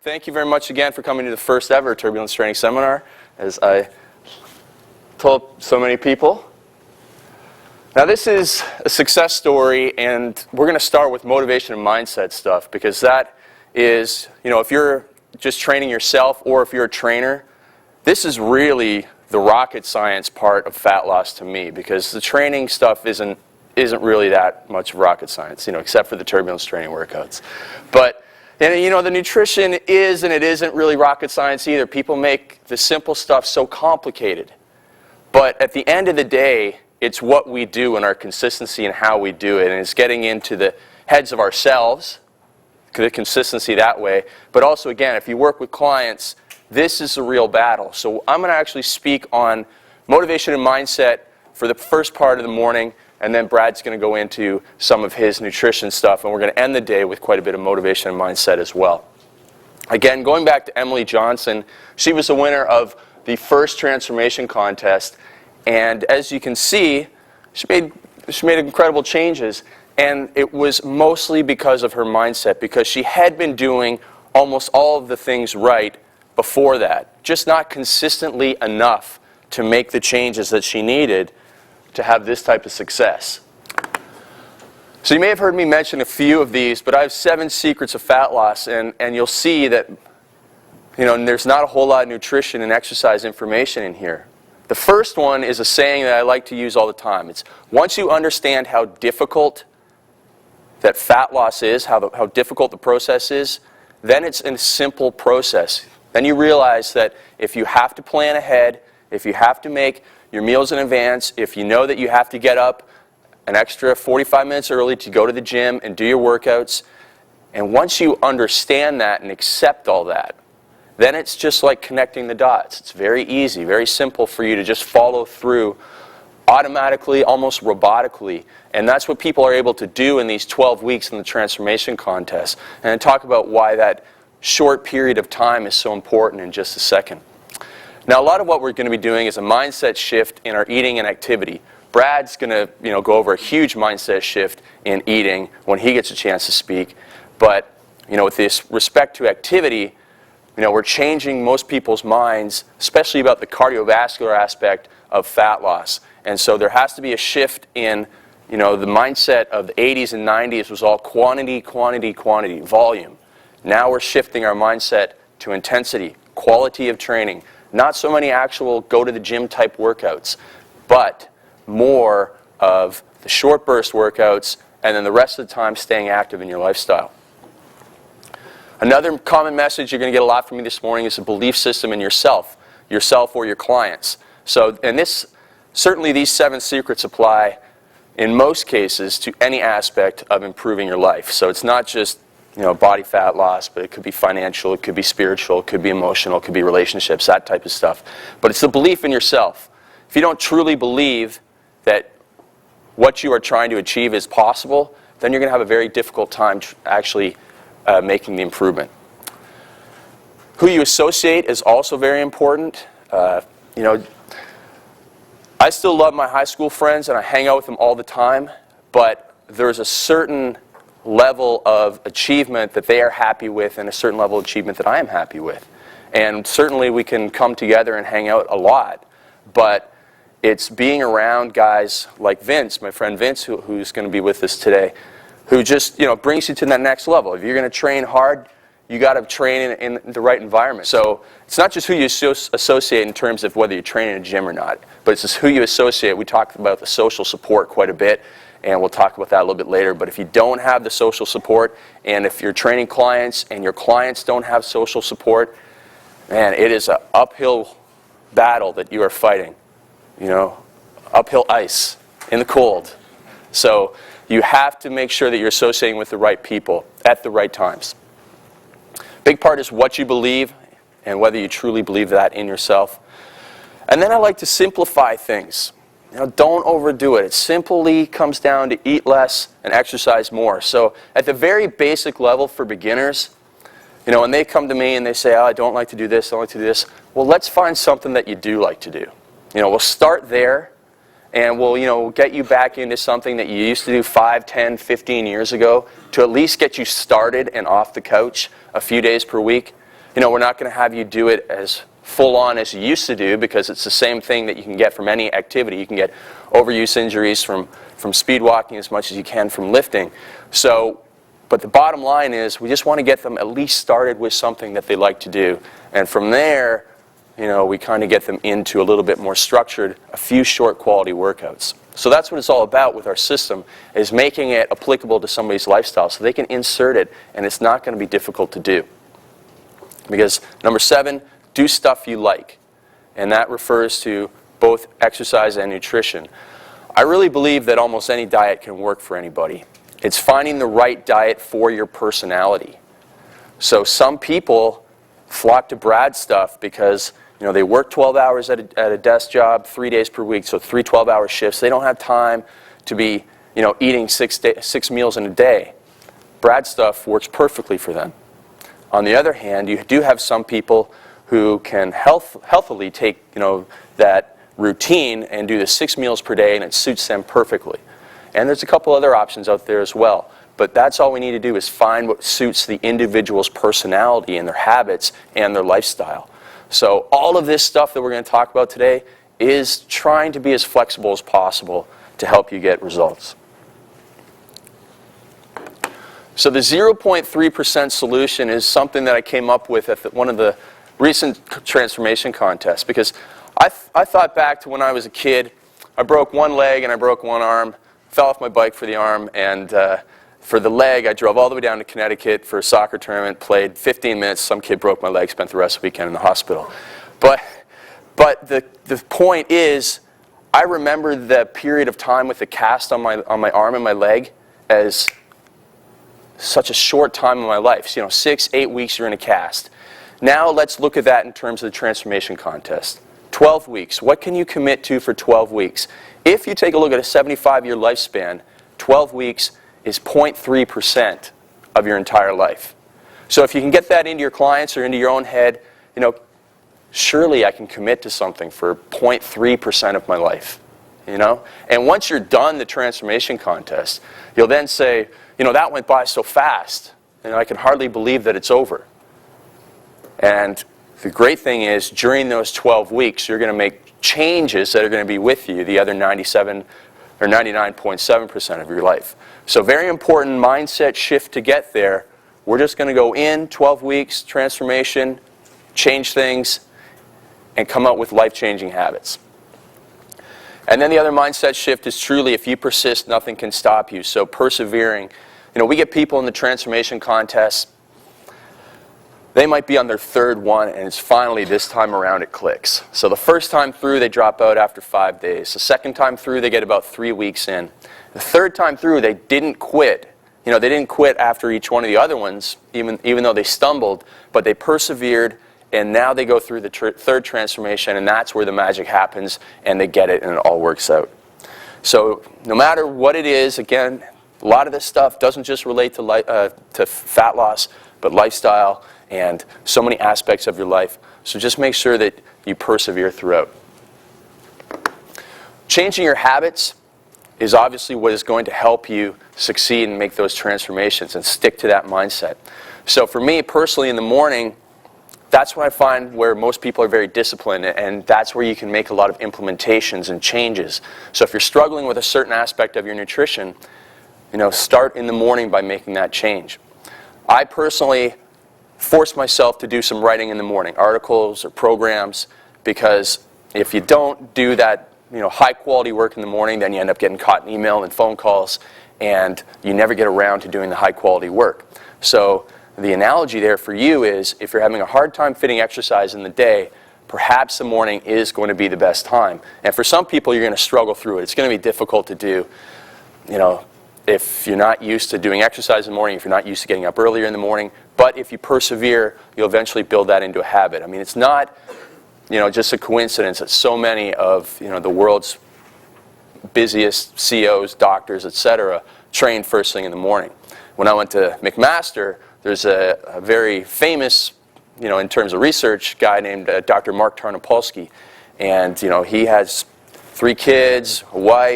Thank you very much again for coming to the first ever Turbulence Training Seminar, as I told so many people. Now this is a success story, and we're going to start with motivation and mindset stuff, because that is, if you're just training yourself or if you're a trainer, this is really the rocket science part of fat loss to me, because the training stuff isn't really that much rocket science, except for the turbulence training workouts. But the nutrition is and it isn't really rocket science either. People make the simple stuff so complicated. But at the end of the day, it's what we do and our consistency and how we do it. And it's getting into the heads of ourselves, the consistency that way. But also, again, if you work with clients, this is a real battle. So I'm going to actually speak on motivation and mindset for the first part of the morning. And then Brad's going to go into some of his nutrition stuff, and we're going to end the day with quite a bit of motivation and mindset as well. Again, going back to Emily Johnson, she was the winner of the first transformation contest, and as you can see, she made incredible changes, and it was mostly because of her mindset, because she had been doing almost all of the things right before that, just not consistently enough to make the changes that she needed to have this type of success. So you may have heard me mention a few of these, but I have 7 secrets of fat loss, and you'll see that there's not a whole lot of nutrition and exercise information in here. The first one is a saying that I like to use all the time. It's once you understand how difficult that fat loss is, how difficult the process is, then it's a simple process. Then you realize that if you have to plan ahead, if you have to make your meals in advance, if you know that you have to get up an extra 45 minutes early to go to the gym and do your workouts, and once you understand that and accept all that, then it's just like connecting the dots. It's very easy, very simple for you to just follow through automatically, almost robotically. And that's what people are able to do in these 12 weeks in the transformation contest. And I'll talk about why that short period of time is so important in just a second. Now, a lot of what we're going to be doing is a mindset shift in our eating and activity. Brad's going to go over a huge mindset shift in eating when he gets a chance to speak. But with this respect to activity, we're changing most people's minds, especially about the cardiovascular aspect of fat loss. And so there has to be a shift in the mindset of the 80s and 90s was all quantity, quantity, quantity, volume. Now we're shifting our mindset to intensity, quality of training. Not so many actual go-to-the-gym type workouts, but more of the short burst workouts, and then the rest of the time staying active in your lifestyle. Another common message you're going to get a lot from me this morning is a belief system in yourself or your clients. So, and certainly these 7 secrets apply in most cases to any aspect of improving your life. So it's not just body fat loss, but it could be financial, it could be spiritual, it could be emotional, it could be relationships, that type of stuff. But it's the belief in yourself. If you don't truly believe that what you are trying to achieve is possible, then you're going to have a very difficult time actually making the improvement. Who you associate is also very important. I still love my high school friends and I hang out with them all the time, but there's a certain level of achievement that they are happy with and a certain level of achievement that I am happy with. And certainly we can come together and hang out a lot, but it's being around guys like Vince, my friend Vince, who's going to be with us today, who just brings you to that next level. If you're going to train hard, you got to train in the right environment. So it's not just who you associate in terms of whether you train in a gym or not, but it's just who you associate. We talked about the social support quite a bit, and we'll talk about that a little bit later. But if you don't have the social support, and if you're training clients and your clients don't have social support, man, it is an uphill battle that you are fighting. Uphill ice in the cold. So you have to make sure that you're associating with the right people at the right times. Big part is what you believe and whether you truly believe that in yourself. And then I like to simplify things. Don't overdo it. It simply comes down to eat less and exercise more. So at the very basic level for beginners, when they come to me and they say, I don't like to do this, I don't like to do this, well, let's find something that you do like to do. We'll start there, and we'll get you back into something that you used to do 5, 10, 15 years ago to at least get you started and off the couch a few days per week. we're not going to have you do it as full on as you used to do, because it's the same thing that you can get from any activity. You can get overuse injuries from speed walking as much as you can from lifting. But the bottom line is we just want to get them at least started with something that they like to do. And from there, we kind of get them into a little bit more structured, a few short quality workouts. So that's what it's all about with our system, is making it applicable to somebody's lifestyle so they can insert it and it's not going to be difficult to do. Because number 7, do stuff you like. And that refers to both exercise and nutrition. I really believe that almost any diet can work for anybody. It's finding the right diet for your personality. So some people flock to Brad's stuff because they work 12 hours at a desk job 3 days per week, so 3 12-hour shifts. They don't have time to be eating 6 meals in a day. Brad's stuff works perfectly for them. On the other hand, you do have some people who can healthily take that routine and do the 6 meals per day, and it suits them perfectly. And there's a couple other options out there as well. But that's all we need to do, is find what suits the individual's personality and their habits and their lifestyle. So all of this stuff that we're going to talk about today is trying to be as flexible as possible to help you get results. So the 0.3% solution is something that I came up with at one of the recent transformation contests, because I thought back to when I was a kid. I broke one leg and I broke one arm, fell off my bike for the arm, and for the leg I drove all the way down to Connecticut for a soccer tournament, played 15 minutes, some kid broke my leg, spent the rest of the weekend in the hospital. But the point is, I remember the period of time with the cast on my arm and my leg as such a short time in my life. 6, 8 weeks you're in a cast. Now let's look at that in terms of the transformation contest. 12 weeks. What can you commit to for 12 weeks? If you take a look at a 75-year lifespan, 12 weeks is 0.3% of your entire life. So if you can get that into your clients or into your own head, surely I can commit to something for 0.3% of my life. And once you're done the transformation contest, you'll then say, that went by so fast, I can hardly believe that it's over. And the great thing is, during those 12 weeks, you're going to make changes that are going to be with you the other 97 or 99.7% of your life. So very important mindset shift to get there. We're just going to go in 12 weeks, transformation, change things, and come up with life-changing habits. And then the other mindset shift is truly, if you persist, nothing can stop you. So persevering. We get people in the transformation contest, they might be on their 3rd one, and it's finally this time around it clicks. So the first time through, they drop out after 5 days. The second time through, they get about 3 weeks in. The third time through, they didn't quit. They didn't quit after each one of the other ones, even though they stumbled, but they persevered, and now they go through the third transformation, and that's where the magic happens, and they get it, and it all works out. So no matter what it is, again, a lot of this stuff doesn't just relate to fat loss, but lifestyle and so many aspects of your life. So just make sure that you persevere throughout. Changing your habits is obviously what is going to help you succeed and make those transformations and stick to that mindset. So for me personally, in the morning, that's what I find where most people are very disciplined, and that's where you can make a lot of implementations and changes. So if you're struggling with a certain aspect of your nutrition, start in the morning by making that change. I personally force myself to do some writing in the morning, articles or programs, because if you don't do that high quality work in the morning, then you end up getting caught in email and phone calls, and you never get around to doing the high quality work. So the analogy there for you is, if you're having a hard time fitting exercise in the day, perhaps the morning is going to be the best time. And for some people, you're going to struggle through it. It's going to be difficult to do. If you're not used to doing exercise in the morning, if you're not used to getting up earlier in the morning, but if you persevere, you'll eventually build that into a habit. I mean, it's not, just a coincidence that so many of, the world's busiest CEOs, doctors, etc., train first thing in the morning. When I went to McMaster, there's a very famous, in terms of research, guy named Dr. Mark Tarnopolsky, and he has 3 kids, a wife,